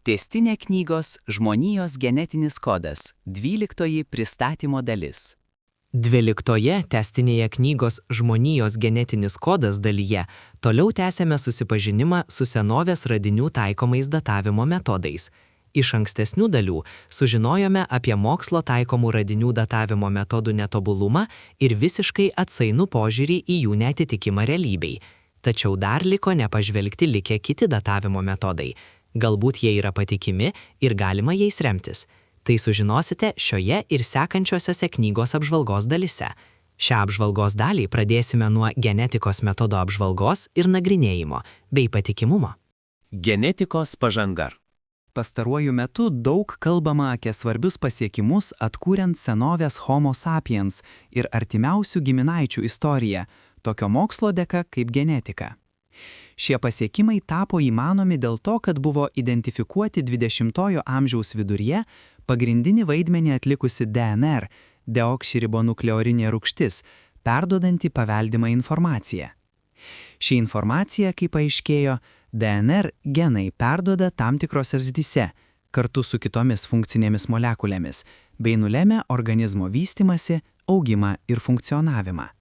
Tęstinė knygos Žmonijos genetinis kodas, 12 pristatymo dalis. 12 tęstinėje knygos Žmonijos genetinis kodas dalyje toliau tęsėme susipažinimą su senovės radinių taikomais datavimo metodais. Iš ankstesnių dalių sužinojome apie mokslo taikomų radinių datavimo metodų netobulumą ir visiškai atsainų požiūrį į jų neatitikimą realybei. Tačiau dar liko nepažvelgti likę kiti datavimo metodai. Galbūt jie yra patikimi ir galima jais remtis. Tai sužinosite šioje ir sekančiosiose knygos apžvalgos dalise. Šią apžvalgos dalį pradėsime nuo genetikos metodo apžvalgos ir nagrinėjimo, bei patikimumo. Genetikos pažanga. Pastaruoju metu daug kalbama apie svarbius pasiekimus atkuriant senovės Homo sapiens ir artimiausių giminaičių istoriją, tokio mokslo dėka kaip genetika. Šie pasiekimai tapo įmanomi dėl to, kad buvo identifikuoti 20-ojo amžiaus viduryje pagrindinį vaidmenį atlikusi DNR, deoksiribonukleorinė rūgštis, perduodanti paveldimą informaciją. Ši informacija, kaip paaiškėjo, DNR genai perduoda tam tikrose srityse, kartu su kitomis funkcinėmis molekulėmis, bei nulemia organizmo vystymąsi, augimą ir funkcionavimą.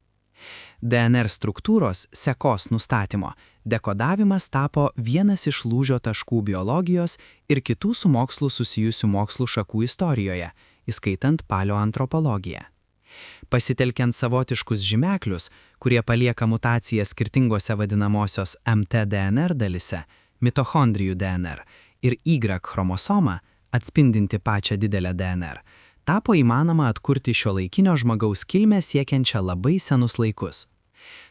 DNR struktūros sekos nustatymo dekodavimas tapo vienas iš lūžio taškų biologijos ir kitų su mokslu susijusių mokslų šakų istorijoje, įskaitant paleoantropologiją. Pasitelkiant savotiškus žymeklius, kurie palieka mutaciją skirtingose vadinamosios mtDNR dalise, mitochondrijų DNR ir Y chromosomą, atspindinti pačią didelę DNR, tapo įmanoma atkurti šiuolaikinio žmogaus kilmę siekiančią labai senus laikus.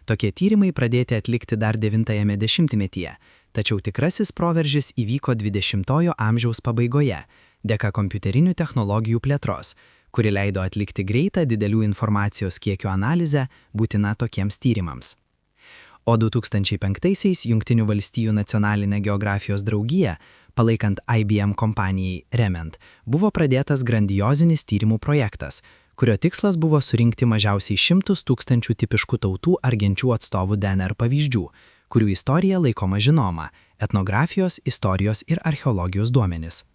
Tokie tyrimai pradėti atlikti dar 9-ame dešimtmetyje, tačiau tikrasis proveržis įvyko 20-ojo amžiaus pabaigoje, dėka kompiuterinių technologijų plėtros, kuri leido atlikti greitą didelių informacijos kiekio analizę būtina tokiems tyrimams. O 2005-aisiais Jungtinių valstijų nacionalinė geografijos draugija, palaikant IBM kompanijai Remand, buvo pradėtas grandiozinis tyrimų projektas, kurio tikslas buvo surinkti mažiausiai 100 000 tipiškų tautų ar genčių atstovų DNR pavyzdžių, kurių istorija laikoma žinoma, etnografijos, istorijos ir archeologijos duomenys.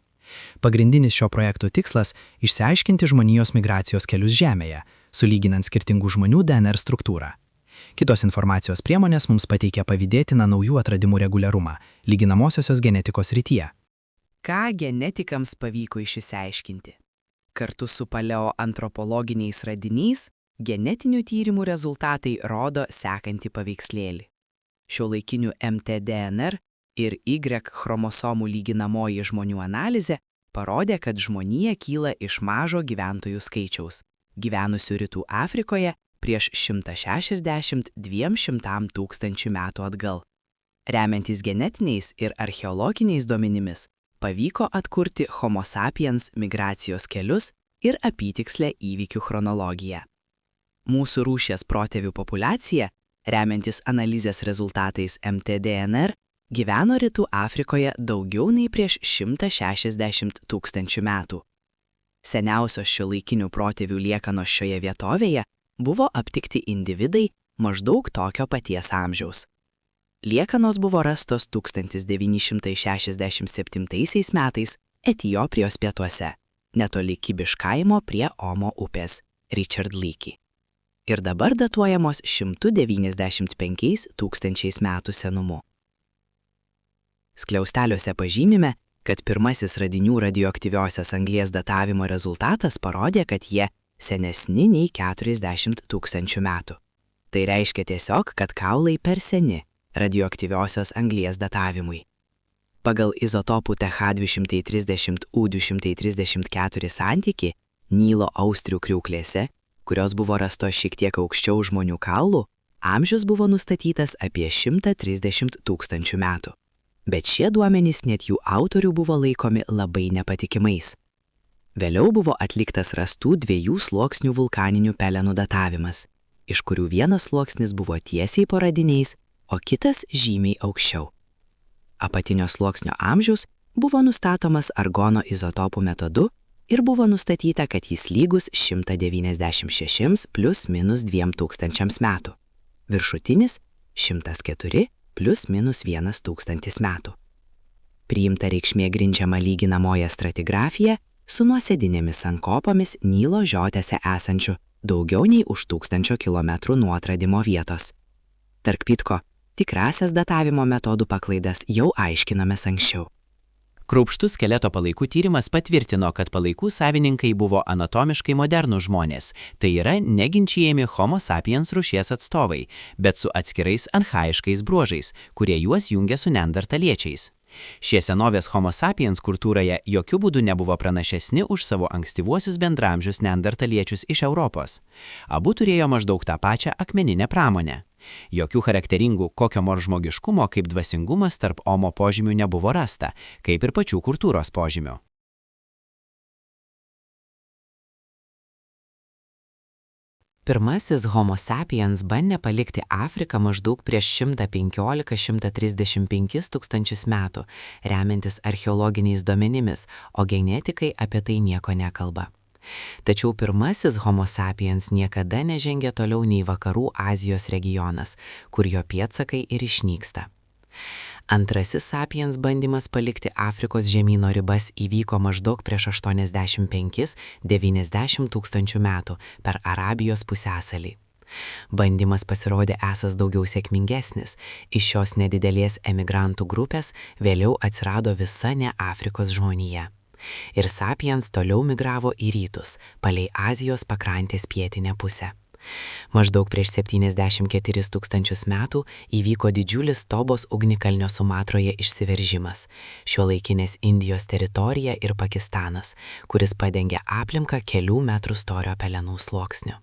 Pagrindinis šio projekto tikslas – išsiaiškinti žmonijos migracijos kelius Žemėje, sulyginant skirtingų žmonių DNR struktūrą. Kitos informacijos priemonės mums pateikia pavydėtiną naujų atradimų reguliarumą, lyginamosiosios genetikos srityje. Ką genetikams pavyko išsiaiškinti? Kartu su paleoantropologiniais radiniais, genetinių tyrimų rezultatai rodo sekantį paveikslėlį. Šiuolaikinių mtDNR ir Y chromosomų lyginamoji žmonių analizė parodė, kad žmonija kyla iš mažo gyventojų skaičiaus, gyvenusių Rytų Afrikoje prieš 160–200 tūkstančių metų atgal. Remiantis genetiniais ir archeologiniais duomenimis, pavyko atkurti Homo sapiens migracijos kelius ir apytikslę įvykių chronologiją. Mūsų rūšies protėvių populiacija, remiantis analizės rezultatais mtDNR, gyveno Rytų Afrikoje daugiau nei prieš 160 tūkstančių metų. Seniausios šiuolaikinių protėvių liekanos šioje vietovėje buvo aptikti individai maždaug tokio paties amžiaus. Liekanos buvo rastos 1967 metais Etiopijos pietuose, netoli Kibiš kaimo prie Omo upės, Richard Leakey. Ir dabar datuojamos 195 tūkstančiais metų senumu. Skliausteliuose pažymime, kad pirmasis radinių radioaktyviosios anglies datavimo rezultatas parodė, kad jie senesni nei 40 tūkstančių metų. Tai reiškia tiesiog, kad kaulai per seni radioaktyviosios anglies datavimui. Pagal izotopų TH230U234 santykį Nilo austrių kriauklėse, kurios buvo rastos šiek tiek aukščiau žmonių kaulų, amžius buvo nustatytas apie 130 tūkstančių metų. Bet šie duomenys net jų autorių buvo laikomi labai nepatikimais. Vėliau buvo atliktas rastų 2 sluoksnių vulkaninių pelenų datavimas, iš kurių vienas sluoksnis buvo tiesiai po radiniais, o kitas žymiai aukščiau. Apatinio sluoksnio amžius buvo nustatomas argono izotopų metodu ir buvo nustatyta, kad jis lygus 196 + -2 tūkstančiams metų. Viršutinis 104 + -1 tūkstantis metų. Priimta reikšmė grindžiama lyginamoja stratigrafija su nuosėdinėmis sankopomis Nilo žiotėse esančių daugiau nei už 1000 kilometrų nuo atradimo vietos. Tarp kitko, tikrasias datavimo metodų paklaidas jau aiškinamės anksčiau. Kruopštus skeleto palaikų tyrimas patvirtino, kad palaikų savininkai buvo anatomiškai modernūs žmonės, tai yra neginčijami Homo sapiens rūšies atstovai, bet su atskirais archaiškais bruožais, kurie juos jungia su neandertaliečiais. Šie senovės Homo sapiens kultūroje jokių būdų nebuvo pranašesni už savo ankstyvuosius bendramžius neandertaliečius iš Europos. Abu turėjo maždaug tą pačią akmeninę pramonę. Jokių charakteringų kokio nors žmogiškumo kaip dvasingumas tarp Homo požymių nebuvo rasta, kaip ir pačių kultūros požymių. Pirmasis Homo sapiens bandė palikti Afriką maždaug prieš 115–135 tūkstančius metų, remiantis archeologiniais duomenimis, o genetikai apie tai nieko nekalba. Tačiau pirmasis Homo sapiens niekada nežengė toliau nei Vakarų Azijos regionas, kur jo pėdsakai ir išnyksta. Antrasis sapiens bandymas palikti Afrikos žemyno ribas įvyko maždaug prieš 85–90 tūkstančių metų per Arabijos pusiasalį. Bandymas pasirodė esas daugiau sėkmingesnis. Iš šios nedidelės emigrantų grupės vėliau atsirado visa ne Afrikos žmonija. Ir sapiens toliau migravo į rytus, palei Azijos pakrantės pietinę pusę. Maždaug prieš 74 tūkstančius metų įvyko didžiulis Tobos ugnikalnio Sumatroje išsiveržimas, šiuolaikinės Indijos teritorija ir Pakistanas, kuris padengė aplinką kelių metrų storio pelenų sluoksniu.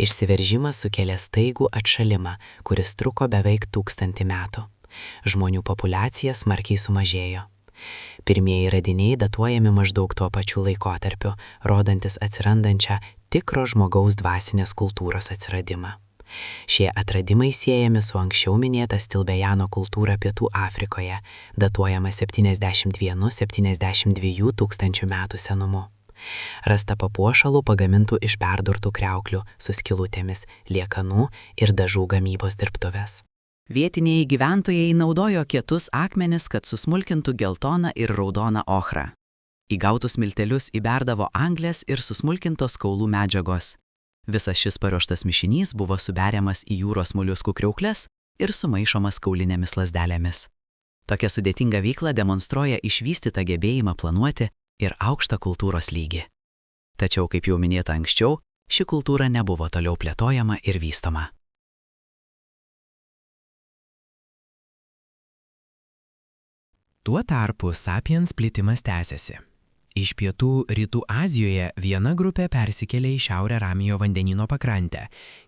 Išsiveržimas sukėlė staigų atšalimą, kuris truko beveik 1000 metų. Žmonių populiacija smarkiai sumažėjo. Pirmieji radiniai datuojami maždaug tuo pačiu laikotarpiu, rodantis atsirandančią tikro žmogaus dvasinės kultūros atsiradimą. Šie atradimai siejami su anksčiau minėta Stilbejano kultūra Pietų Afrikoje, datuojama 71–72 tūkstančių metų senumu. Rasta papuošalų pagamintų iš perdurtų kriauklių su skylutėmis, liekanų ir dažų gamybos dirbtuvės. Vietiniai gyventojai naudojo kietus akmenis, kad susmulkintų geltoną ir raudoną ochrą. Į gautus miltelius įberdavo anglės ir susmulkintos kaulų medžiagos. Visas šis paruoštas mišinys buvo suberiamas į jūros moliuskų kriaukles ir sumaišomas kaulinėmis lazdelėmis. Tokia sudėtinga veikla demonstruoja išvystytą gebėjimą planuoti ir aukštą kultūros lygį. Tačiau, kaip jau minėta anksčiau, ši kultūra nebuvo toliau plėtojama ir vystoma. Tuo tarpu sapiens plitimas tęsiasi. Iš pietų rytų Azijoje viena grupė persikėlė į šiaurę Ramijo vandenyno pakrantę,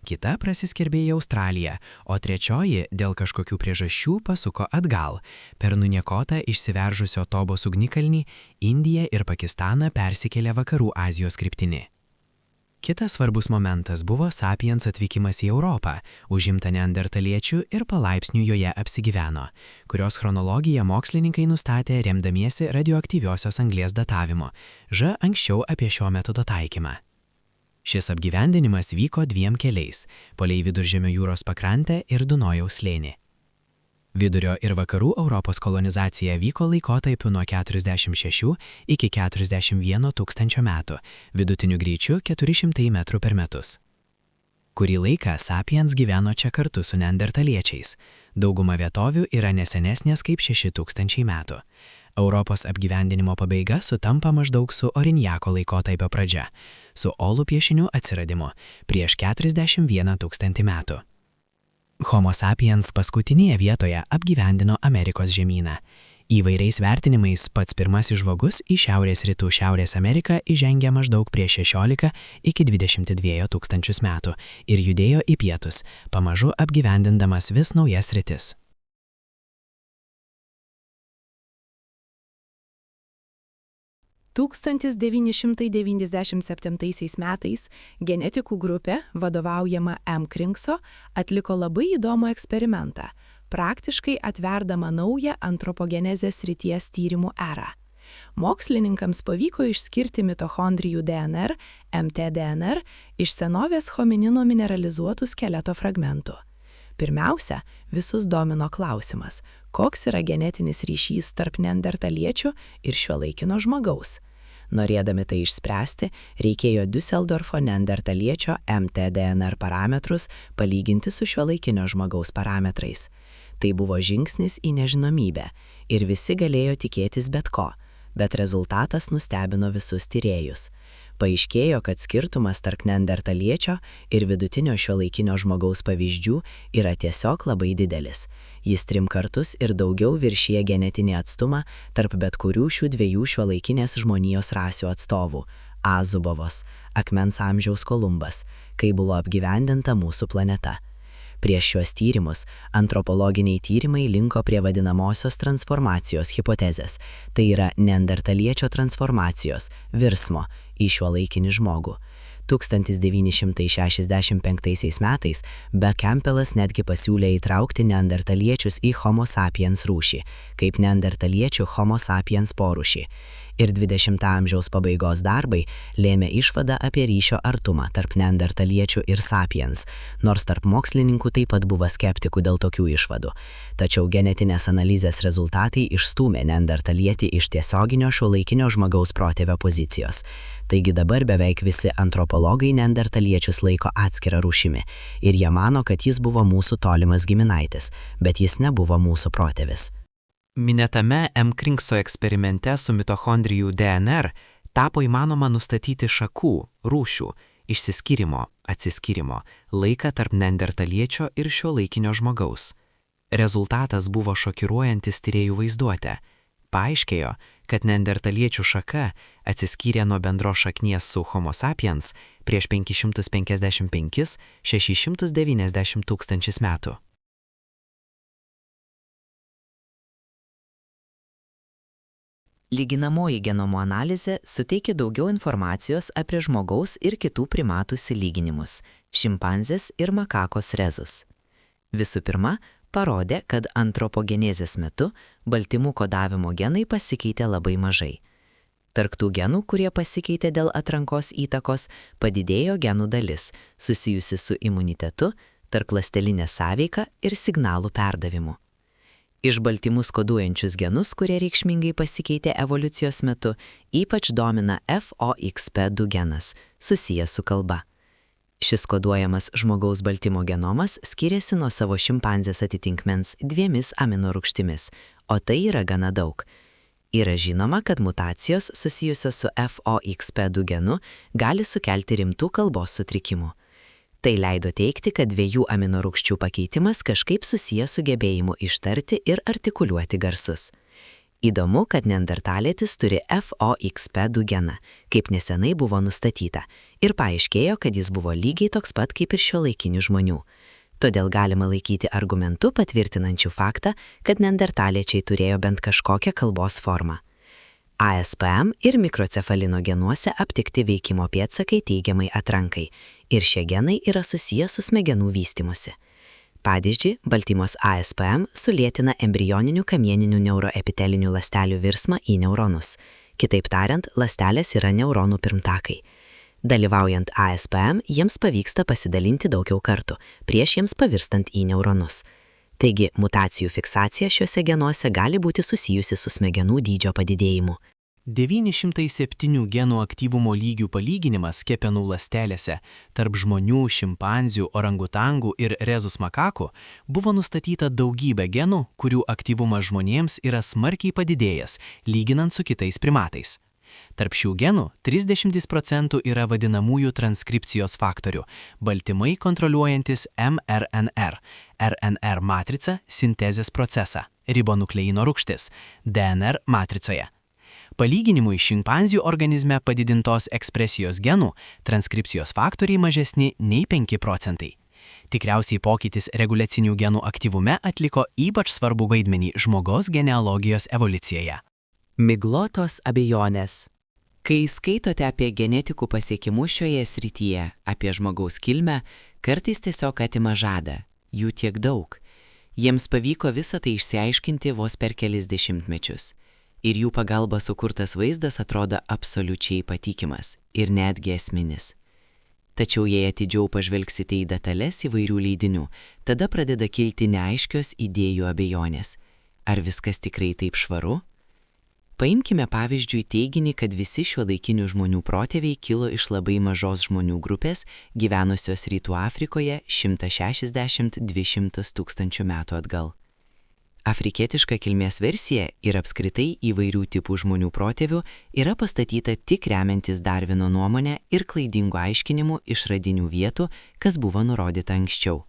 kita prasiskverbė į Australiją, o trečioji dėl kažkokių priežasčių pasuko atgal, per nuniekotą išsiveržusio Tobos ugnikalnį, Indiją ir Pakistaną persikėlė Vakarų Azijos kryptimi. Kitas svarbus momentas buvo sapiens atvykimas į Europą, užimta neandertaliečių ir palaipsniui joje apsigyveno, kurios chronologiją mokslininkai nustatė remdamiesi radioaktyviosios anglies datavimo, anksčiau apie šio metodo taikymą. Šis apgyvendinimas vyko dviem keliais, palei Viduržemio jūros pakrantę ir Dunojaus slėnį. Vidurio ir vakarų Europos kolonizacija vyko laikotarpiu nuo 46 iki 41 tūkstančio metų, vidutiniu greičiu 400 metrų per metus. Kurį laiką sapiens gyveno čia kartu su neandertaliečiais. Dauguma vietovių yra nesenesnės kaip 6000 metų. Europos apgyvendinimo pabaiga sutampa maždaug su Orinjako laikotarpio pradžia, su olų piešinių atsiradimu prieš 41 tūkstantį metų. Homo sapiens paskutinėje vietoje apgyvendino Amerikos žemyną. Įvairiais vertinimais pats pirmasis žmogus į šiaurės rytų Šiaurės Ameriką įžengė maždaug prieš 16 iki 22 tūkstančius metų ir judėjo į pietus, pamažu apgyvendindamas vis naujas sritis. Tūkstantis 997 metais genetikų grupė, vadovaujama M. Krinkso, atliko labai įdomų eksperimentą, praktiškai atverdama naują antropogenezės srities tyrimų erą. Mokslininkams pavyko išskirti mitochondrijų DNR, mtDNR, iš senovės hominino mineralizuotų skeleto fragmentų. Pirmiausia, visus domino klausimas, koks yra genetinis ryšys tarp neandertaliečių ir šiuolaikinio žmogaus. Norėdami tai išspręsti, reikėjo Düsseldorfo neandertaliečio mtDNR parametrus palyginti su šiuolaikinio žmogaus parametrais. Tai buvo žingsnis į nežinomybę ir visi galėjo tikėtis bet ko, bet rezultatas nustebino visus tyrėjus. Paaiškėjo, kad skirtumas tarp neandertaliečio ir vidutinio šiuolaikinio žmogaus pavyzdžių yra tiesiog labai didelis. Jis 3 kartus ir daugiau viršija genetinį atstumą tarp bet kurių šių dviejų šiuolaikinės žmonijos rasių atstovų – A. Zubovas, akmens amžiaus Kolumbas, kai buvo apgyvendinta mūsų planeta. Prieš šiuos tyrimus antropologiniai tyrimai linko prie vadinamosios transformacijos hipotezės, tai yra neandertaliečio transformacijos, virsmo į šiuolaikinį žmogų. 1965 metais Becampelas netgi pasiūlė įtraukti neandertaliečius į Homo sapiens rūšį, kaip neandertaliečių Homo sapiens porūšį. Ir 20 amžiaus pabaigos darbai lėmė išvadą apie ryšio artumą tarp neandertaliečių ir sapiens, nors tarp mokslininkų taip pat buvo skeptikų dėl tokių išvadų. Tačiau genetinės analizės rezultatai išstūmė neandertalietį iš tiesioginio šiuolaikinio žmogaus protėvio pozicijos. Taigi dabar beveik visi antropologai neandertaliečius laiko atskirą rūšimi ir jie mano, kad jis buvo mūsų tolimas giminaitis, bet jis nebuvo mūsų protėvis. Minėtame Mkringso eksperimente su mitochondrijų DNR tapo įmanoma nustatyti šakų, rūšių, išsiskyrimo, atsiskyrimo laiką tarp neandertaliečio ir šiuolaikinio žmogaus. Rezultatas buvo šokiruojantis tyrėjų vaizduotę. Paaiškėjo, kad neandertaliečių šaka atsiskyrė nuo bendros šaknies su Homo sapiens prieš 555–690 tūkstančius metų. Lyginamoji genomo analizė suteikė daugiau informacijos apie žmogaus ir kitų primatų sulyginimus – šimpanzės ir makakos rezus. Visų pirma, parodė, kad antropogenezės metu baltymų kodavimo genai pasikeitė labai mažai. Tarp tų genų, kurie pasikeitė dėl atrankos įtakos, padidėjo genų dalis, susijusi su imunitetu, tarpląstelinė sąveika ir signalų perdavimu. Iš baltymus koduojančius genus, kurie reikšmingai pasikeitė evoliucijos metu, ypač domina FOXP2 genas, susijęs su kalba. Šis koduojamas žmogaus baltymo genomas skiriasi nuo savo šimpanzės atitinkmens 2 aminorūgštimis, o tai yra gana daug. Yra žinoma, kad mutacijos susijusios su FOXP2 genu gali sukelti rimtų kalbos sutrikimų. Tai leido teigti, kad 2 aminorūgščių pakeitimas kažkaip susijęs su gebėjimu ištarti ir artikuliuoti garsus. Įdomu, kad neandertalietis turi FOXP2 geną, kaip nesenai buvo nustatyta, ir paaiškėjo, kad jis buvo lygiai toks pat kaip ir šiuolaikinių žmonių. Todėl galima laikyti argumentu patvirtinančių faktą, kad neandertaliečiai turėjo bent kažkokią kalbos formą. ASPM ir mikrocefalino genuose aptikti veikimo pėdsakai teigiamai atrankai, ir šie genai yra susiję su smegenų vystymusi. Pavyzdžiui, baltymas ASPM sulėtina embrioninių kamieninių neuroepitelinių ląstelių virsmą į neuronus. Kitaip tariant, ląstelės yra neuronų pirmtakai. Dalyvaujant ASPM, jiems pavyksta pasidalinti daugiau kartų, prieš jiems pavirstant į neuronus. Taigi, mutacijų fiksacija šiuose genuose gali būti susijusi su smegenų dydžio padidėjimu. 907 genų aktyvumo lygių palyginimas kepenų ląstelėse tarp žmonių, šimpanzių, orangutangų ir rezus makakų buvo nustatyta daugybė genų, kurių aktyvumas žmonėms yra smarkiai padidėjęs, lyginant su kitais primatais. Tarp šių genų 30% yra vadinamųjų transkripcijos faktorių, baltymai kontroliuojantis mRNR, RNR matricą, sintezės procesą, ribonukleino rūgštis, DNR matricoje. Palyginimui šimpanzių organizme padidintos ekspresijos genų transkripcijos faktoriai mažesni nei 5%. Tikriausiai pokytis reguliacinių genų aktyvume atliko ypač svarbų vaidmenį žmogaus genealogijos evoliucijoje. Miglotos abejonės. Kai skaitote apie genetikų pasiekimus šioje srityje, apie žmogaus kilmę, kartais tiesiog atima žadą. Jų tiek daug. Jiems pavyko visą tai išsiaiškinti vos per kelis dešimtmečius. Ir jų pagalba sukurtas vaizdas atrodo absoliučiai patikimas ir netgi esminis. Tačiau jei atidžiau pažvelgsite į detalės įvairių leidinių, tada pradeda kilti neaiškios idėjų abejonės. Ar viskas tikrai taip švaru? Paimkime pavyzdžiui teiginį, kad visi šiuolaikinių žmonių protėviai kilo iš labai mažos žmonių grupės, gyvenusios Rytų Afrikoje 160–200 tūkstančių metų atgal. Afrikietiška kilmės versija ir apskritai įvairių tipų žmonių protėvių yra pastatyta tik remiantis Darvino nuomonę ir klaidingu aiškinimu iš radinių vietų, kas buvo nurodyta anksčiau.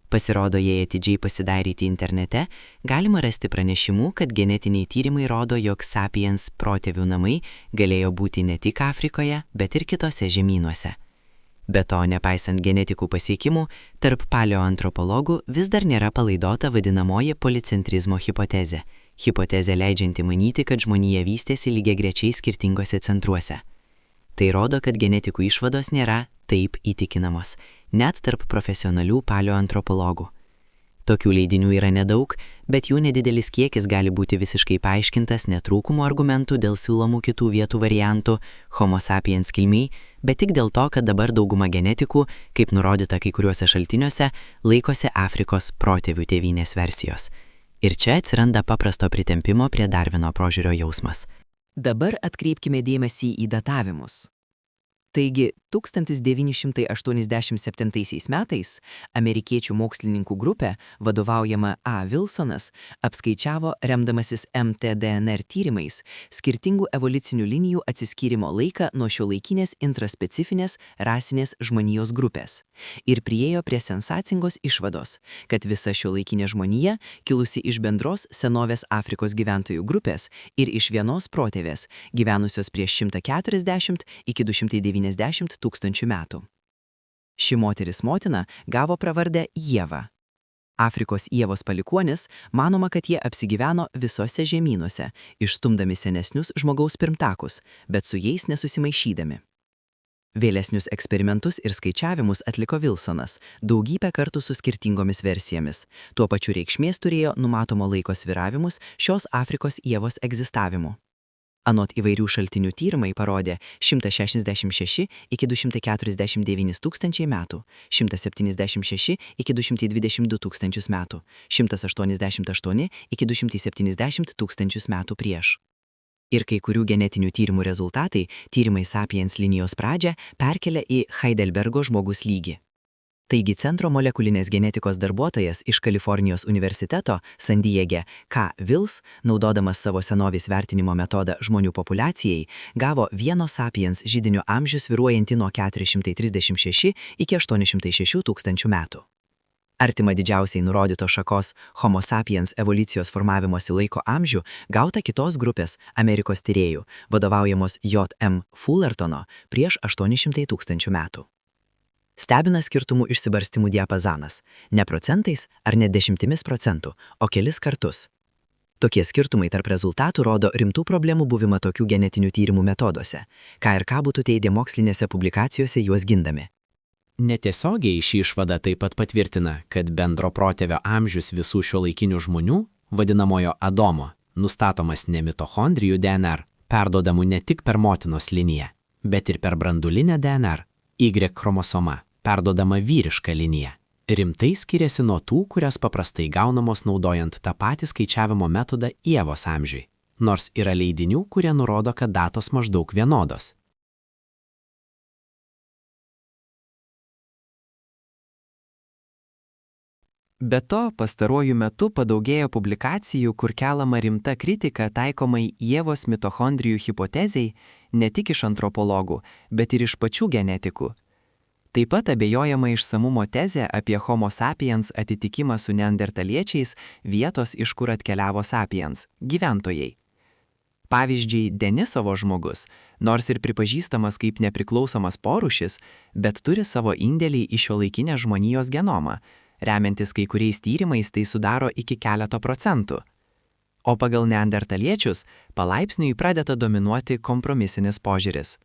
Pasirodo, jei atidžiai pasidairyti internete, galima rasti pranešimų, kad genetiniai tyrimai rodo, jog sapiens protėvių namai galėjo būti ne tik Afrikoje, bet ir kitose žemynuose. Be to, nepaisant genetikų pasiekimų, tarp paleoantropologų vis dar nėra palaidota vadinamoji policentrizmo hipotezė. Hipotezė leidžianti manyti, kad žmonija vystėsi lygiagrečiai skirtingose centruose. Tai rodo, kad genetikų išvados nėra taip įtikinamos, net tarp profesionalių paleoantropologų. Tokių leidinių yra nedaug, bet jų nedidelis kiekis gali būti visiškai paaiškintas netrūkumo argumentų dėl siūlomų kitų vietų variantų Homo sapiens kilmiai, bet tik dėl to, kad dabar dauguma genetikų, kaip nurodyta kai kuriuose šaltiniuose, laikosi Afrikos protėvių tėvynės versijos. Ir čia atsiranda paprasto pritempimo prie Darvino požiūrio jausmas. Dabar atkreipkime dėmesį į datavimus. Taigi, 1987 metais amerikiečių mokslininkų grupė, vadovaujama A. Wilsonas, apskaičiavo, remdamasis mtDNR tyrimais, skirtingų evoliucinių linijų atsiskyrimo laiką nuo šiuolaikinės intraspecifinės rasinės žmonijos grupės ir priėjo prie sensacingos išvados, kad visa šiuolaikinė žmonija kilusi iš bendros senovės Afrikos gyventojų grupės ir iš vienos protėvės, gyvenusios prieš 140 iki 290 tūkstančių metų. Ši moteris motina gavo pravardę Ieva. Afrikos Ievos palikuonis manoma, kad jie apsigyveno visose žemynuose, išstumdami senesnius žmogaus pirmtakus, bet su jais nesusimaišydami. Vėlesnius eksperimentus ir skaičiavimus atliko Wilsonas, daugybę kartų su skirtingomis versijomis. Tuo pačiu reikšmės turėjo numatomo laiko sviravimus šios Afrikos Ievos egzistavimu. Anot įvairių šaltinių tyrimai parodė 166 iki 249 tūkstančiai metų, 176 iki 222 tūkstančius metų, 188 iki 270 tūkstančius metų prieš. Ir kai kurių genetinių tyrimų rezultatai tyrimai sapiens linijos pradžią perkelia į Heidelbergo žmogus lygį. Taigi centro molekulinės genetikos darbuotojas iš Kalifornijos universiteto San Diege K. Wills, naudodamas savo senovės vertinimo metodą žmonių populiacijai, gavo vieno sapiens židinio amžių svyruojantį nuo 436 iki 806 tūkstančių metų. Artima didžiausiai nurodyto šakos Homo sapiens evoliucijos formavimosi laiko amžių gauta kitos grupės Amerikos tyrėjų, vadovaujamos J. M. Fullertono prieš 800 tūkstančių metų. Stebina skirtumų išsibarstymų diapazanas, ne procentais ar net 10%, o kelis kartus. Tokie skirtumai tarp rezultatų rodo rimtų problemų buvimą tokių genetinių tyrimų metoduose, ką ir ką būtų teidę mokslinėse publikacijose juos gindami. Netiesiogiai ši išvada taip pat patvirtina, kad bendro protėvio amžius visų šiuolaikinių žmonių, vadinamojo Adomo, nustatomas ne mitochondrijų DNR, perduodamų ne tik per motinos liniją, bet ir per brandulinę DNR, Y chromosoma, perduodama vyrišką liniją. Rimtai skiriasi nuo tų, kurias paprastai gaunamos naudojant tą patį skaičiavimo metodą Ievos amžiui, nors yra leidinių, kurie nurodo, kad datos maždaug vienodos. Be to, pastaruoju metu padaugėjo publikacijų, kur keliama rimta kritika taikomai Ievos mitochondrijų hipotezei ne tik iš antropologų, bet ir iš pačių genetikų. Taip pat abejojama išsamumo tezė apie Homo sapiens atitikimą su neandertaliečiais vietos, iš kur atkeliavo sapiens – gyventojai. Pavyzdžiui, Denisovo žmogus, nors ir pripažįstamas kaip nepriklausomas porūšis, bet turi savo indėlį į šiuolaikinę žmonijos genomą. Remiantis kai kuriais tyrimais tai sudaro iki keleto procentų. O pagal neandertaliečius palaipsniui pradeda dominuoti kompromisinis požiūris.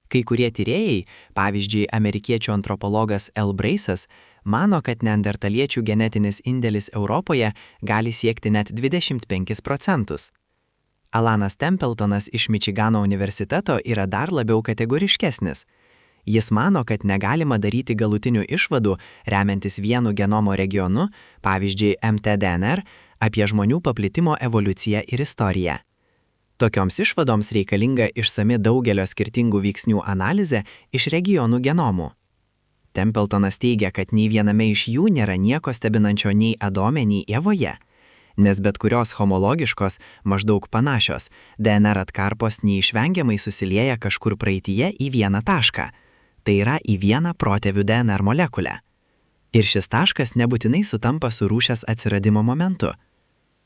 Kai kurie tyrėjai, pavyzdžiui, amerikiečių antropologas L. Brace'as, mano, kad neandertaliečių genetinis indėlis Europoje gali siekti net 25%. Alanas Templetonas iš Mičigano universiteto yra dar labiau kategoriškesnis. Jis mano, kad negalima daryti galutinių išvadų, remiantis vienu genomo regionu, pavyzdžiui, mtDNR, apie žmonių paplitimo evoliuciją ir istoriją. Tokioms išvadoms reikalinga išsami daugelio skirtingų veiksnių analizė iš regionų genomų. Templetonas teigia, kad nei viename iš jų nėra nieko stebinančio nei Adome, nei Evoje, nes bet kurios homologiškos, maždaug panašios, DNR atkarpos neišvengiamai susilieja kažkur praeityje į vieną tašką, tai yra į vieną protėvių DNR molekulę. Ir šis taškas nebūtinai sutampa su rūšies atsiradimo momentu.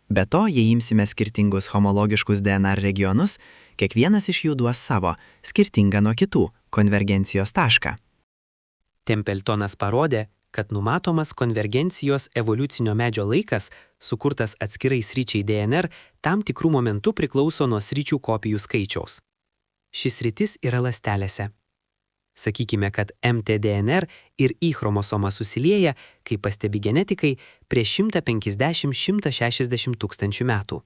Be to, jei imsime skirtingus homologiškus DNR regionus, kiekvienas iš jų duos savo, skirtingą nuo kitų, konvergencijos tašką. Templetonas parodė, kad numatomas konvergencijos evoliucinio medžio laikas, sukurtas atskirai sričiai DNR, tam tikrų momentų priklauso nuo sričių kopijų skaičiaus. Šis sritis yra ląstelėse. Sakykime, kad mtDNR ir Y chromosoma susilieja, kaip pastebi genetikai, prieš 150–160 tūkstančių metų.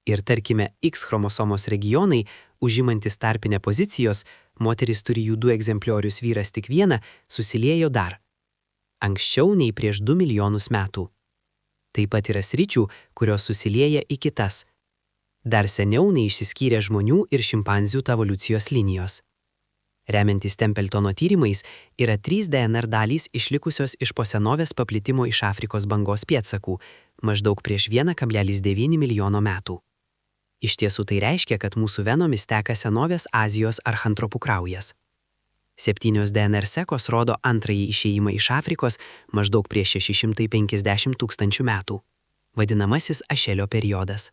Ir tarkime, X chromosomos regionai, užimantis tarpinę pozicijos, moteris turi jų 2 egzempliorius, vyras tik 1, susiliejo dar. Anksčiau nei prieš 2 milijonus metų. Taip pat yra sričių, kurios susilieja į kitas. Dar seniau nei išsiskyrė žmonių ir šimpanzių evoliucijos linijos. Remiantis Templetono tyrimais, yra 3 DNR dalys išlikusios iš po senovės paplitimo iš Afrikos bangos pėdsakų, maždaug prieš 1,9 milijono metų. Iš tiesų tai reiškia, kad mūsų venomis teka senovės Azijos archantropų kraujas. 7 DNR sekos rodo antrąjį išėjimą iš Afrikos maždaug prieš 650 tūkstančių metų, vadinamasis Ašelio periodas.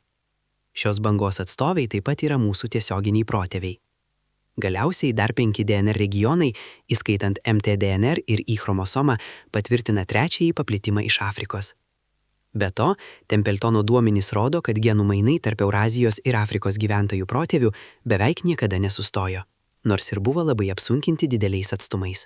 Šios bangos atstovai taip pat yra mūsų tiesioginiai protėviai. Galiausiai dar 5 DNR regionai, įskaitant mtDNR ir Y chromosomą, patvirtina trečiąjį paplitimą iš Afrikos. Be to, Templetono duomenys rodo, kad genų mainai tarp Eurazijos ir Afrikos gyventojų protėvių beveik niekada nesustojo, nors ir buvo labai apsunkinti dideliais atstumais.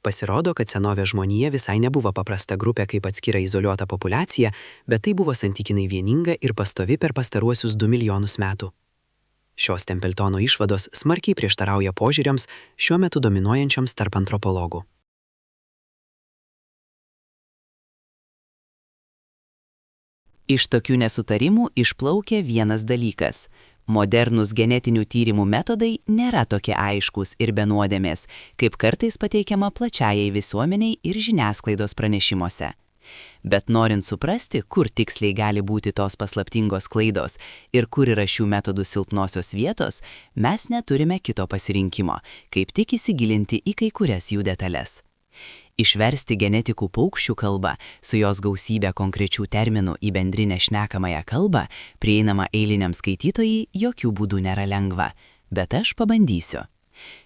Pasirodo, kad senovės žmonija visai nebuvo paprasta grupė kaip atskira izoliuota populiacija, bet tai buvo santykinai vieninga ir pastovi per pastaruosius 2 milijonus metų. Šios Templetono išvados smarkiai prieštarauja požiūriams šiuo metu dominuojančioms tarp antropologų. Iš tokių nesutarimų išplaukė vienas dalykas. Modernūs genetinių tyrimų metodai nėra tokie aiškūs ir be nuodėmės, kaip kartais pateikiama plačiajai visuomeniai ir žiniasklaidos pranešimuose. Bet norint suprasti, kur tiksliai gali būti tos paslaptingos klaidos ir kur yra šių metodų silpnosios vietos, mes neturime kito pasirinkimo, kaip tik įsigilinti į kai kurias jų detalės. Išversti genetikų paukščių kalbą su jos gausybė konkrečių terminų į bendrinę šnekamąją kalbą, prieinama eiliniam skaitytojai, jokių būdų nėra lengva, bet aš pabandysiu.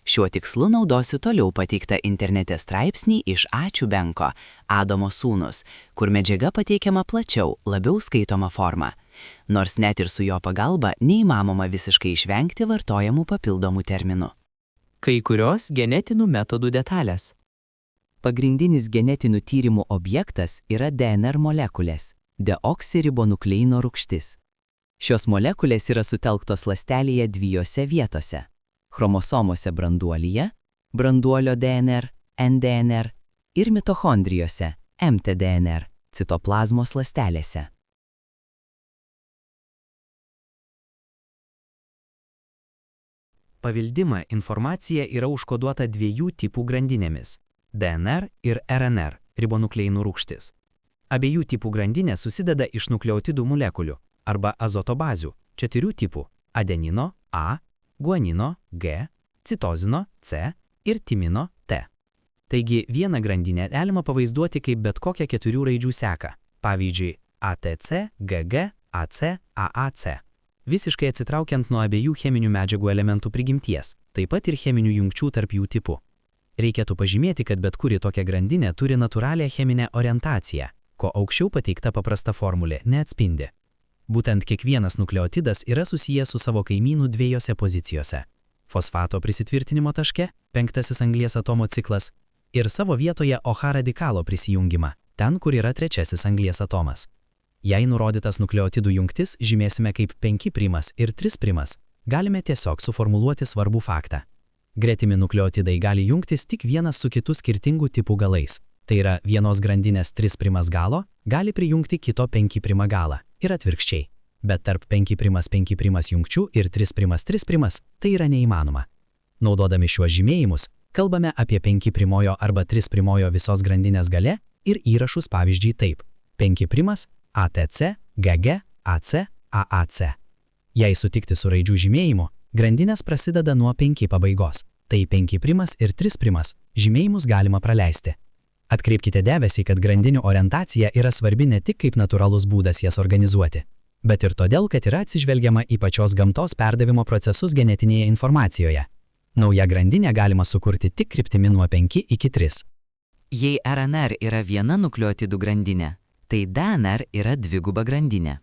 Šiuo tikslu naudosiu toliau pateiktą internete straipsnį iš Ačiū Benko, Adomo sūnus, kur medžiaga pateikiama plačiau, labiau skaitoma forma. Nors net ir su jo pagalba neįmanoma visiškai išvengti vartojamų papildomų terminų. Kai kurios genetinių metodų detalės. Pagrindinis genetinių tyrimų objektas yra DNR molekulės – deoksiribonukleino rūgštis. Šios molekulės yra sutelktos ląstelėje 2 vietose – chromosomose branduolyje, branduolio DNR, nDNR ir mitochondrijose, mtDNR, citoplazmos ląstelėse. Paveldima informacija yra užkoduota 2 tipų grandinėmis – DNR ir RNR ribonukleinų rūgštis. Abiejų tipų grandinė susideda iš nukleotidų molekulių arba azotobazių 4 tipų – adenino A, guanino G, citozino C ir timino T. Taigi vieną grandinę galima pavaizduoti kaip bet kokią 4 raidžių seką, pavyzdžiui ATC, GG, AC, AAC, visiškai atsitraukiant nuo abiejų cheminių medžiagų elementų prigimties, taip pat ir cheminių jungčių tarp jų tipų. Reikėtų pažymėti, kad bet kuri tokia grandinė turi natūralią cheminę orientaciją, ko aukščiau pateikta paprasta formulė neatspindi. Būtent kiekvienas nukleotidas yra susijęs su savo kaimynu 2 pozicijose – fosfato prisitvirtinimo taške, 5 anglies atomo ciklas, ir savo vietoje OH radikalo prisijungimą, ten, kur yra 3 anglies atomas. Jei nurodytas nukleotidų jungtis žymėsime kaip 5' ir 3', galime tiesiog suformuluoti svarbų faktą. Gretimi nukleotidai gali jungtis tik vienas su kitu skirtingų tipų galais. Tai yra vienos grandinės 3' galo gali prijungti kito 5' galą ir atvirkščiai. Bet tarp 5'5' jungčių ir 3'3' tai yra neįmanoma. Naudodami šiuos žymėjimus, kalbame apie 5' arba 3' visos grandinės gale ir įrašus pavyzdžiui taip: 5' ATC, GG, AC, AAC. Jei sutikti su raidžių žymėjimu, grandinės prasideda nuo 5 pabaigos, tai 5' ir 3' žymėjimus galima praleisti. Atkreipkite dėmesį, kad grandinių orientacija yra svarbi ne tik kaip natūralus būdas jas organizuoti, bet ir todėl, kad yra atsižvelgiama į pačios gamtos perdavimo procesus genetinėje informacijoje. Naują grandinę galima sukurti tik kryptimi nuo 5 iki 3. Jei RNR yra viena nukleotidų grandinė, tai DNR yra dviguba grandinė.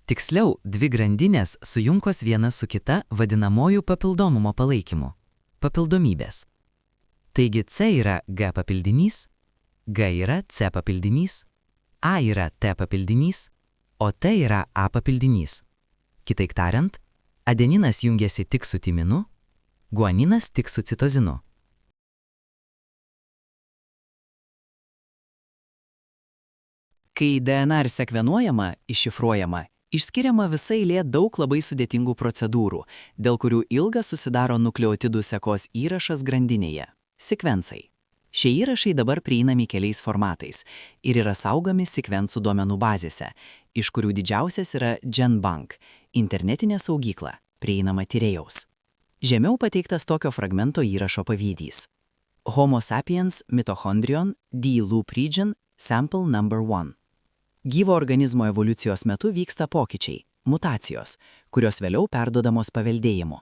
Tiksliau, dvi grandinės sujungos viena su kita vadinamojų papildomumo palaikymu – papildomybės. Taigi C yra G papildinys, G yra C papildinys, A yra T papildinys, o T yra A papildinys. Kitaip tariant, adeninas jungiasi tik su timinu, guaninas tik su citozinu. Kai DNR sekvenuojama, iššifruojama, išskiriama visa eilė daug labai sudėtingų procedūrų, dėl kurių ilgas susidaro nukleotidų sekos įrašas grandinėje – sekvensai. Šie įrašai dabar prieinami keliais formatais ir yra saugomi sekvensų duomenų bazėse, iš kurių didžiausias yra GenBank – internetinė saugykla, prieinama tyrėjaus. Žemiau pateiktas tokio fragmento įrašo pavyzdys. Homo sapiens mitochondrion D loop region sample number 1. Gyvo organizmo evoliucijos metu vyksta pokyčiai, mutacijos, kurios vėliau perduodamos paveldėjimu.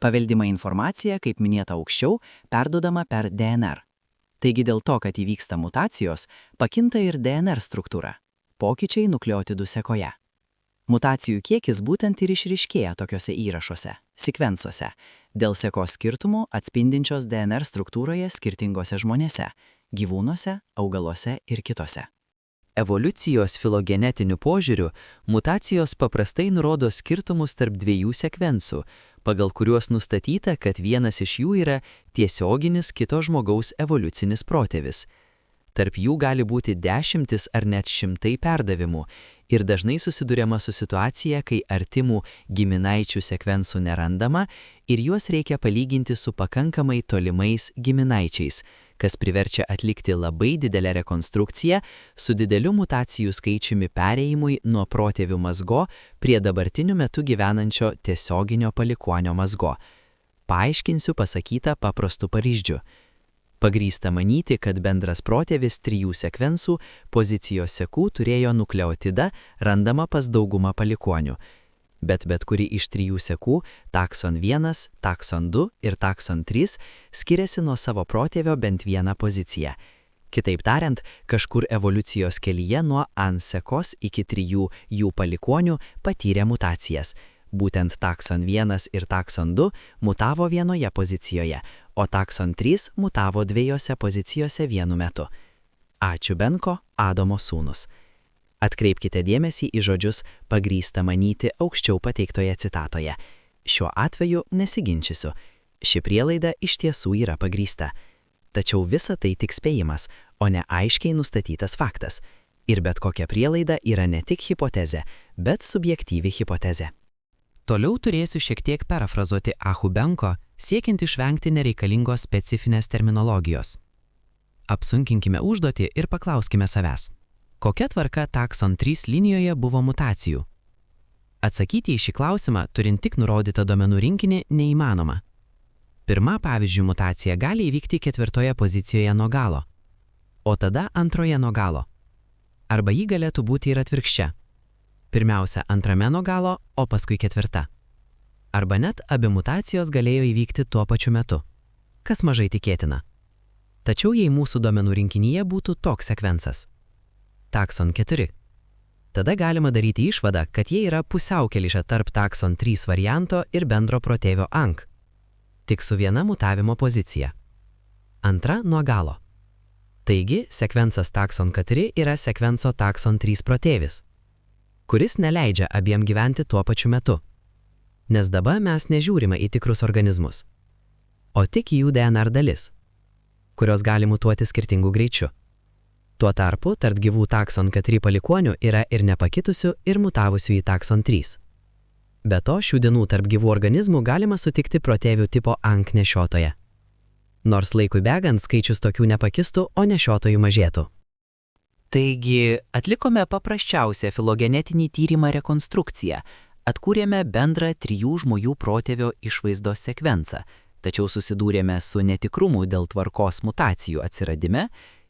Paveldima informacija, kaip minėta aukščiau, perduodama per DNR. Taigi dėl to, kad įvyksta mutacijos, pakinta ir DNR struktūra – pokyčiai nukleotidų sekoje. Mutacijų kiekis būtent ir išryškėja tokiuose įrašuose – sekvensuose, dėl sekos skirtumų atspindinčios DNR struktūroje skirtingose žmonėse – gyvūnuose, augaluose ir kitose. Evoliucijos filogenetiniu požiūriu, mutacijos paprastai nurodo skirtumus tarp dviejų sekvensų, pagal kuriuos nustatyta, kad vienas iš jų yra tiesioginis kito žmogaus evoliucinis protėvis. Tarp jų gali būti dešimtis ar net šimtai perdavimų ir dažnai susiduriama su situacija, kai artimų giminaičių sekvensų nerandama ir juos reikia palyginti su pakankamai tolimais giminaičiais, kas priverčia atlikti labai didelę rekonstrukciją su dideliu mutacijų skaičiumi perėjimui nuo protėvių mazgo prie dabartiniu metu gyvenančio tiesioginio palikuonio mazgo. Paaiškinsiu pasakytą paprastu pavyzdžiu. Pagrįsta manyti, kad bendras protėvis 3 sekvensų pozicijos sekų turėjo nukleotidą randamą pas daugumą palikuonių. Bet kuri iš 3 sekų, takson 1, takson 2 ir takson 3, skiriasi nuo savo protėvio bent vieną poziciją. Kitaip tariant, kažkur evoliucijos kelyje nuo AN sekos iki 3 jų palikuonių patyrė mutacijas. Būtent takson 1 ir takson 2 mutavo vienoje pozicijoje, o takson 3 mutavo 2 pozicijose vienu metu. Ačiū Benko, Adomo sūnus. Atkreipkite dėmesį į žodžius pagrįsta manyti aukščiau pateiktoje citatoje. Šiuo atveju nesiginčysiu. Ši prielaida iš tiesų yra pagrįsta. Tačiau visa tai tik spėjimas, o ne aiškiai nustatytas faktas. Ir bet kokia prielaida yra ne tik hipotezė, bet subjektyvi hipotezė. Toliau turėsiu šiek tiek perfrazuoti Ahu Benko, siekiant išvengti nereikalingos specifinės terminologijos. Apsunkinkime užduotį ir paklauskime savęs. Kokia tvarka takson 3 linijoje buvo mutacijų? Atsakyti į šį klausimą, turint tik nurodytą duomenų rinkinį, neįmanoma. Pirma, pavyzdžiui, mutacija gali įvykti 4 pozicijoje nuo galo, o tada 2 nuo galo. Arba ji galėtų būti ir atvirkščia. Pirmiausia 2 nuo galo, o paskui 4. Arba net abi mutacijos galėjo įvykti tuo pačiu metu, kas mažai tikėtina. Tačiau jei mūsų duomenų rinkinyje būtų toks sekvensas – takson 4, tada galima daryti išvadą, kad jie yra pusiaukelėje tarp takson 3 varianto ir bendro protėvio ANC, tik su viena mutavimo pozicija. 2 nuo galo. Taigi, sekvensas takson 4 yra sekvenso takson 3 protėvis, kuris neleidžia abiem gyventi tuo pačiu metu. Nes dabar mes nežiūrime į tikrus organizmus, o tik į jų DNR dalis, kurios gali mutuoti skirtingų greičių. Tuo tarpu tarp gyvų takson K3 palikuonių yra ir nepakitusių, ir mutavusių į takson 3. Be to, šių dienų tarp gyvų organizmų galima sutikti protėvių tipo Ankh nešiotoje. Nors laikui bėgant skaičius tokių nepakistų, o nešiotojų mažėtų. Taigi, atlikome paprasčiausią filogenetinį tyrimą rekonstrukciją, atkūrėme bendrą 3 žmonių protėvio išvaizdos sekvencą, tačiau susidūrėme su netikrumu dėl tvarkos mutacijų atsiradime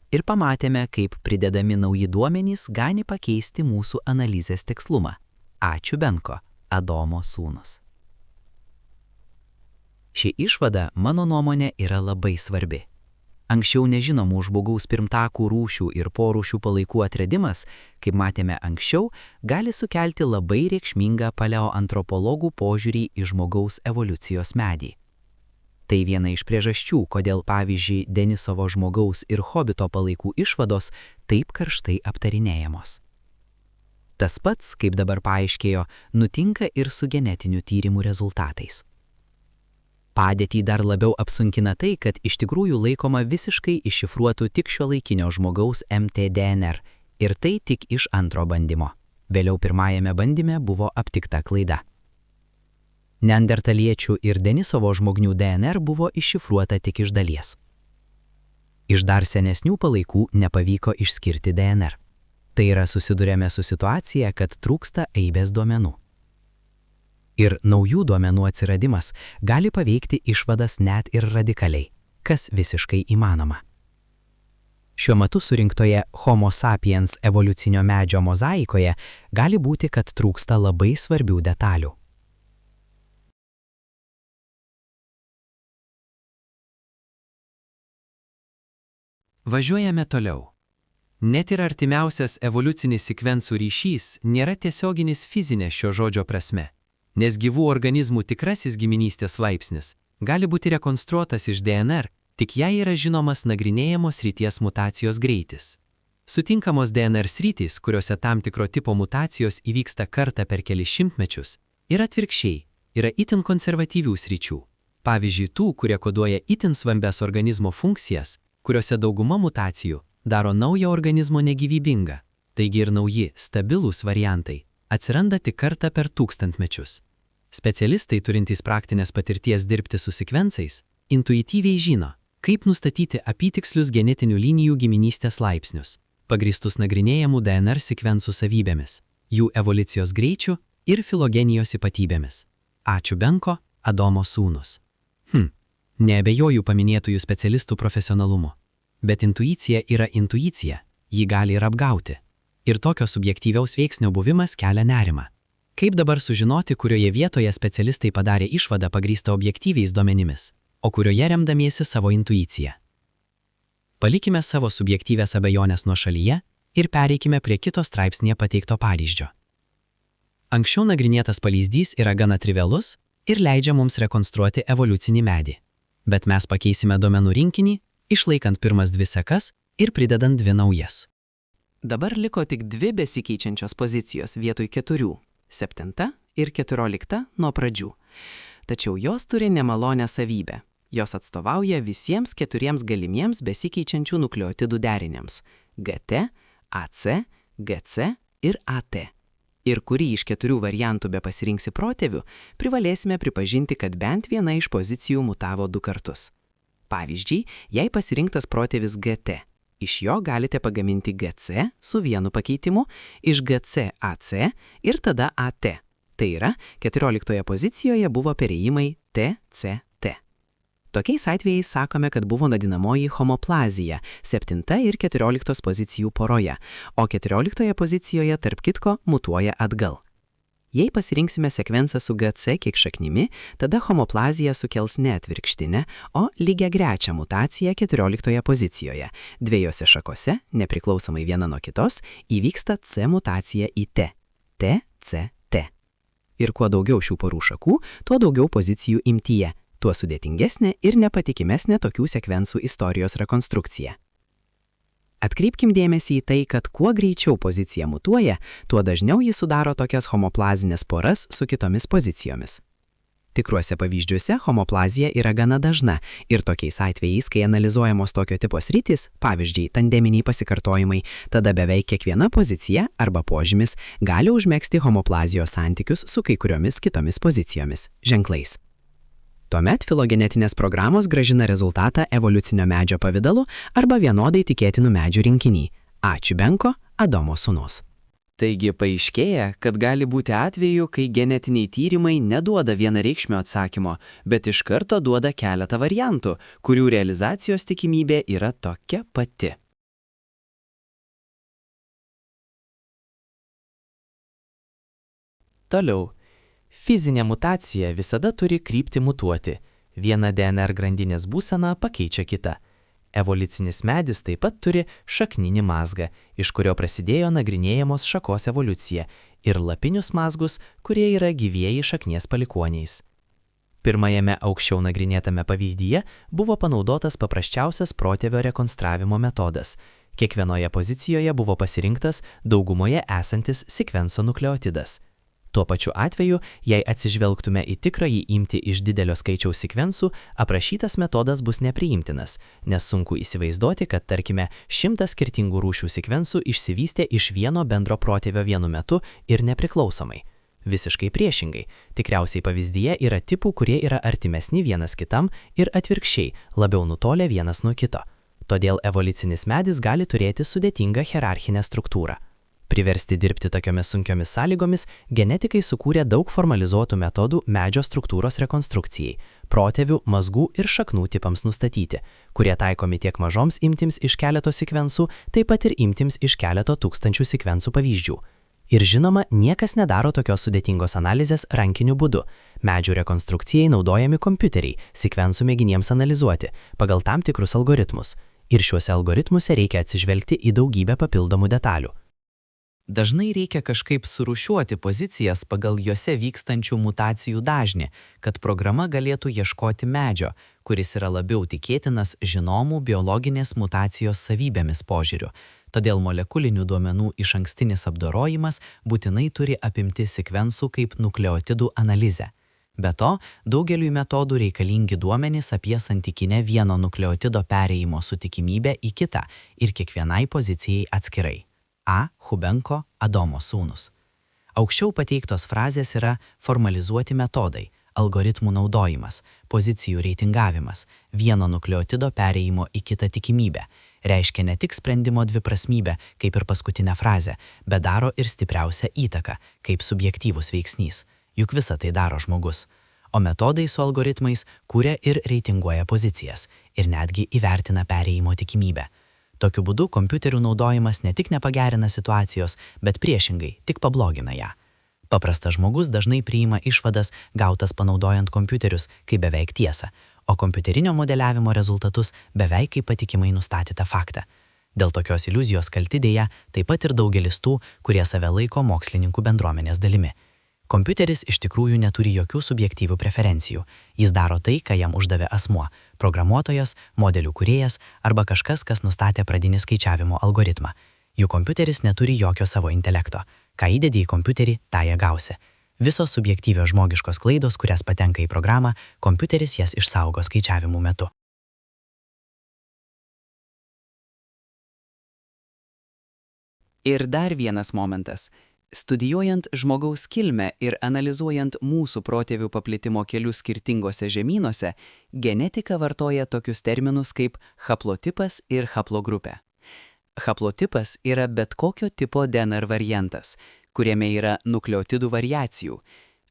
ir pamatėme, kaip pridedami nauji duomenys gali pakeisti mūsų analizės tikslumą. Ačiū Benko, Adomo sūnus. Ši išvada, mano nuomonė, yra labai svarbi. Anksčiau nežinomų žmogaus pirmtakų rūšių ir porūšių palaikų atradimas, kaip matėme anksčiau, gali sukelti labai reikšmingą paleoantropologų požiūrį į žmogaus evoliucijos medį. Tai viena iš priežasčių, kodėl pavyzdžiui Denisovo žmogaus ir Hobito palaikų išvados taip karštai aptarinėjamos. Tas pats, kaip dabar paaiškėjo, nutinka ir su genetinių tyrimų rezultatais. Padėtį dar labiau apsunkina tai, kad iš tikrųjų laikoma visiškai iššifruotų tik šiuolaikinio žmogaus mtDNR ir tai tik iš antro bandymo. Vėliau pirmajame bandyme buvo aptikta klaida. Neandertaliečių ir Denisovo žmognių DNR buvo iššifruota tik iš dalies. Iš dar senesnių palaikų nepavyko išskirti DNR. Tai yra susidurėme su situacija, kad trūksta eibės duomenų. Ir naujų duomenų atsiradimas gali paveikti išvadas net ir radikaliai, kas visiškai įmanoma. Šiuo metu surinktoje Homo sapiens evoliucinio medžio mozaikoje gali būti, kad trūksta labai svarbių detalių. Važiuojame toliau. Net ir artimiausias evoliucinis sekvencų ryšys nėra tiesioginis fizinė šio žodžio prasme, nes gyvų organizmų tikrasis giminystės laipsnis gali būti rekonstruotas iš DNR, tik jei yra žinomas nagrinėjamos srities mutacijos greitis. Sutinkamos DNR sritys, kuriuose tam tikro tipo mutacijos įvyksta kartą per kelis šimtmečius, ir atvirkščiai yra itin konservatyvių sričių. Pavyzdžiui, tų, kurie koduoja itin svarbes organizmo funkcijas, kuriuose dauguma mutacijų daro naują organizmo negyvybingą, taigi ir nauji, stabilūs variantai atsiranda tik kartą per tūkstantmečius. Specialistai turintys praktinės patirties dirbti su sekvencais intuityviai žino, kaip nustatyti apytikslius genetinių linijų giminystės laipsnius, pagrįstus nagrinėjamų DNR sekvencų savybėmis, jų evoliucijos greičių ir filogenijos ypatybėmis. Ačiū Benko, Adomo sūnus. Neabejoju paminėtųjų specialistų profesionalumu. Bet intuicija yra intuicija, ji gali ir apgauti. Ir tokio subjektyviaus veiksnio buvimas kelia nerimą. Kaip dabar sužinoti, kurioje vietoje specialistai padarė išvadą pagrįstą objektyviais duomenimis, o kurioje remdamiesi savo intuiciją? Palikime savo subjektyvės abejonės nuošalyje ir pereikime prie kito straipsnėje pateikto pavyzdžio. Anksčiau nagrinėtas pavyzdys yra gana trivialus ir leidžia mums rekonstruoti evoliucinį medį. Bet mes pakeisime duomenų rinkinį, išlaikant pirmas 2 sekas ir pridedant 2 naujas. Dabar liko tik 2 besikeičiančios pozicijos vietoj 4, 7 ir 14 nuo pradžių. Tačiau jos turi nemalonę savybę. Jos atstovauja visiems 4 galimiems besikeičiančių nukleotidų deriniams – GT, AC, GC ir AT. Ir kurį iš 4 variantų be pasirinksi protėvių, privalėsime pripažinti, kad bent viena iš pozicijų mutavo 2 kartus. Pavyzdžiui, jei pasirinktas protėvis GT, iš jo galite pagaminti GC su vienu pakeitimu, iš GC AC ir tada AT. Tai yra, 14 pozicijoje buvo perėjimai TCT. Tokiais atvejais sakome, kad buvo vadinamoji homoplazija 7 ir 14 pozicijų poroje, o 14 pozicijoje tarp kitko mutuoja atgal. Jei pasirinksime sekvencą su GC kiek šaknimi, tada homoplazija sukels ne atvirkštinę, o lygiagrečią mutaciją 14 pozicijoje. 2 šakose, nepriklausomai viena nuo kitos, įvyksta C mutacija į T. TCT. Ir kuo daugiau šių porų šakų, tuo daugiau pozicijų imtyje, tuo sudėtingesnė ir nepatikimesnė tokių sekvencų istorijos rekonstrukcija. Atkreipkim dėmesį į tai, kad kuo greičiau pozicija mutuoja, tuo dažniau ji sudaro tokias homoplazinės poras su kitomis pozicijomis. Tikruose pavyzdžiuose homoplazija yra gana dažna ir tokiais atvejais, kai analizuojamos tokio tipo sritys, pavyzdžiui, tandeminiai pasikartojimai, tada beveik kiekviena pozicija arba požymis gali užmegzti homoplazijos santykius su kai kuriomis kitomis pozicijomis, ženklais. Tuomet filogenetinės programos gražina rezultatą evoliucinio medžio pavidalu arba vienodai tikėtinų medžių rinkinį A. Čiubenko, Adomo sūnus. Taigi paaiškėja, kad gali būti atvejų, kai genetiniai tyrimai neduoda vienareikšmio atsakymo, bet iš karto duoda keletą variantų, kurių realizacijos tikimybė yra tokia pati. Toliau. Fizinė mutacija visada turi kryptį mutuoti. Viena DNR grandinės būsena pakeičia kitą. Evoliucinis medis taip pat turi šakninį mazgą, iš kurio prasidėjo nagrinėjamos šakos evoliucija, ir lapinius mazgus, kurie yra gyvieji šaknies palikuoniais. Pirmajame aukščiau nagrinėtame pavyzdyje buvo panaudotas paprasčiausias protėvio rekonstravimo metodas. Kiekvienoje pozicijoje buvo pasirinktas daugumoje esantis sekvenso nukleotidas. Tuo pačiu atveju, jei atsižvelgtume į tikrąjį imtį iš didelio skaičiaus sekvensų, aprašytas metodas bus nepriimtinas, nes sunku įsivaizduoti, kad, tarkime, 100 skirtingų rūšių sekvensų išsivystė iš vieno bendro protėvio vienu metu ir nepriklausomai. Visiškai priešingai, tikriausiai pavyzdyje yra tipų, kurie yra artimesni vienas kitam ir atvirkščiai, labiau nutolę vienas nuo kito. Todėl evoliucinis medis gali turėti sudėtingą hierarchinę struktūrą. Priversti dirbti tokiomis sunkiomis sąlygomis, genetikai sukūrė daug formalizuotų metodų medžio struktūros rekonstrukcijai, protėvių, mazgų ir šaknų tipams nustatyti, kurie taikomi tiek mažoms imtims iš keleto sekvensų, taip pat ir imtims iš keleto tūkstančių sekvensų pavyzdžių. Ir žinoma, niekas nedaro tokios sudėtingos analizės rankiniu būdu. Medžių rekonstrukcijai naudojami kompiuteriai, sekvensų mėginiems analizuoti, pagal tam tikrus algoritmus. Ir šiuose algoritmuose reikia atsižvelgti į daugybę papildomų detalių. Dažnai reikia kažkaip surūšiuoti pozicijas pagal juose vykstančių mutacijų dažnį, kad programa galėtų ieškoti medžio, kuris yra labiau tikėtinas žinomų biologinės mutacijos savybėmis požiūriu. Todėl molekulinių duomenų išankstinis apdorojimas būtinai turi apimti sekvensų kaip nukleotidų analizę. Be to, daugeliui metodų reikalingi duomenys apie santykinę vieno nukleotido perėjimo su tikimybė į kitą ir kiekvienai pozicijai atskirai. A. Hubenko, Adomo sūnus. Aukščiau pateiktos frazės yra formalizuoti metodai, algoritmų naudojimas, pozicijų reitingavimas, vieno nukleotido perėjimo į kitą tikimybę. Reiškia ne tik sprendimo dviprasmybę, kaip ir paskutinę frazę, bet daro ir stipriausią įtaką, kaip subjektyvus veiksnys. Juk visą tai daro žmogus. O metodai su algoritmais kūria ir reitinguoja pozicijas ir netgi įvertina perėjimo tikimybę. Tokiu būdu kompiuterių naudojimas ne tik nepagerina situacijos, bet priešingai, tik pablogina ją. Paprastas žmogus dažnai priima išvadas gautas panaudojant kompiuterius kaip beveik tiesą, o kompiuterinio modeliavimo rezultatus beveik kaip patikimai nustatytą faktą. Dėl tokios iliuzijos kalti dėja taip pat ir daugelis tų, kurie save laiko mokslininkų bendruomenės dalimi. Kompiuteris iš tikrųjų neturi jokių subjektyvių preferencijų. Jis daro tai, ką jam uždavė asmuo – programuotojas, modelių kūrėjas arba kažkas, kas nustatė pradinį skaičiavimo algoritmą. Jų kompiuteris neturi jokio savo intelekto. Ką įdedi į kompiuterį, tą jie gausi. Visos subjektyvios žmogiškos klaidos, kurias patenka į programą, kompiuteris jas išsaugo skaičiavimų metu. Ir dar vienas momentas. Studijuojant žmogaus kilmę ir analizuojant mūsų protėvių paplitimo kelius skirtingose žemynuose, genetika vartoja tokius terminus kaip haplotipas ir haplogrupė. Haplotipas yra bet kokio tipo DNR variantas, kuriame yra nukleotidų variacijų.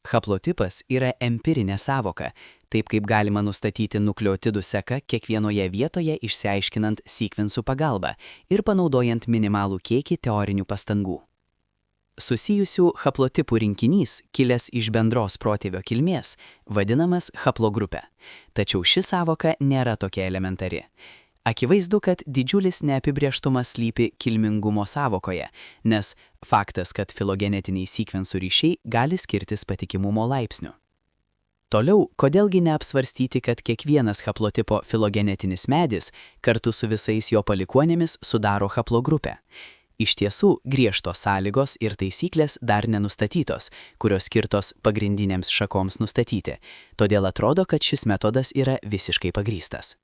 Haplotipas yra empirinė sąvoka, taip kaip galima nustatyti nukleotidų seką kiekvienoje vietoje išsiaiškinant sekvensų pagalba ir panaudojant minimalų kiekį teorinių pastangų. Susijusių haplotipų rinkinys, kilęs iš bendros protėvio kilmės, vadinamas haplogrupė. Tačiau ši sąvoka nėra tokia elementari. Akivaizdu, kad didžiulis neapibrėžtumas slypi kilmingumo sąvokoje, nes faktas, kad filogenetiniai sekvensų ryšiai gali skirtis patikimumo laipsniu. Toliau, kodėlgi neapsvarstyti, kad kiekvienas haplotipo filogenetinis medis kartu su visais jo palikuonėmis sudaro haplogrupę. Iš tiesų, griežtos sąlygos ir taisyklės dar nenustatytos, kurios skirtos pagrindinėms šakoms nustatyti, todėl atrodo, kad šis metodas yra visiškai pagrįstas.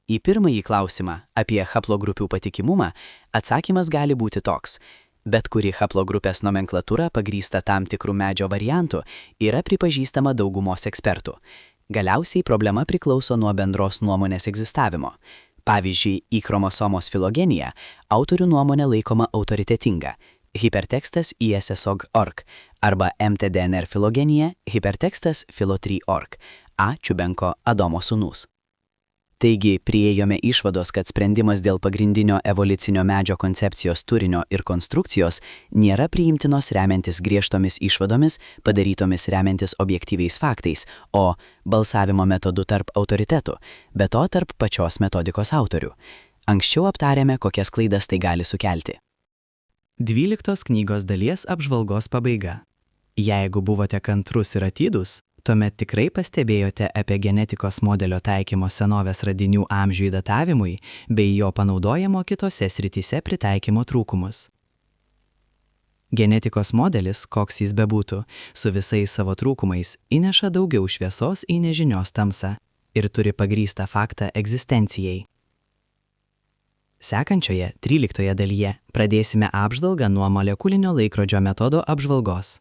Į pirmąjį klausimą apie haplogrupių patikimumą atsakymas gali būti toks. Bet kuri haplogrupės nomenklatūra pagrįsta tam tikrų medžio variantų yra pripažįstama daugumos ekspertų. Galiausiai problema priklauso nuo bendros nuomonės egzistavimo. Pavyzdžiui, į chromosomos filogeniją autorių nuomonė laikoma autoritetinga, hipertekstas ISSOG.org arba MTDNR filogenija, hipertekstas Philo3.org, A. Čiubenko Adomo sūnus. Taigi, priėjome išvados, kad sprendimas dėl pagrindinio evoliucinio medžio koncepcijos turinio ir konstrukcijos nėra priimtinos remiantis griežtomis išvadomis, padarytomis remiantis objektyviais faktais, o balsavimo metodu tarp autoritetų, be to tarp pačios metodikos autorių. Anksčiau aptarėme, kokias klaidas tai gali sukelti. 12 knygos dalies apžvalgos pabaiga. Jeigu buvote kantrus ir atidūs, tuomet tikrai pastebėjote apie genetikos modelio taikymo senovės radinių amžiui datavimui bei jo panaudojimo kitose srityse pritaikymo trūkumus. Genetikos modelis, koks jis bebūtų, su visais savo trūkumais įneša daugiau šviesos į nežinios tamsą ir turi pagrįstą faktą egzistencijai. Sekančioje, 13 dalyje, pradėsime apžvalgą nuo molekulinio laikrodžio metodo apžvalgos.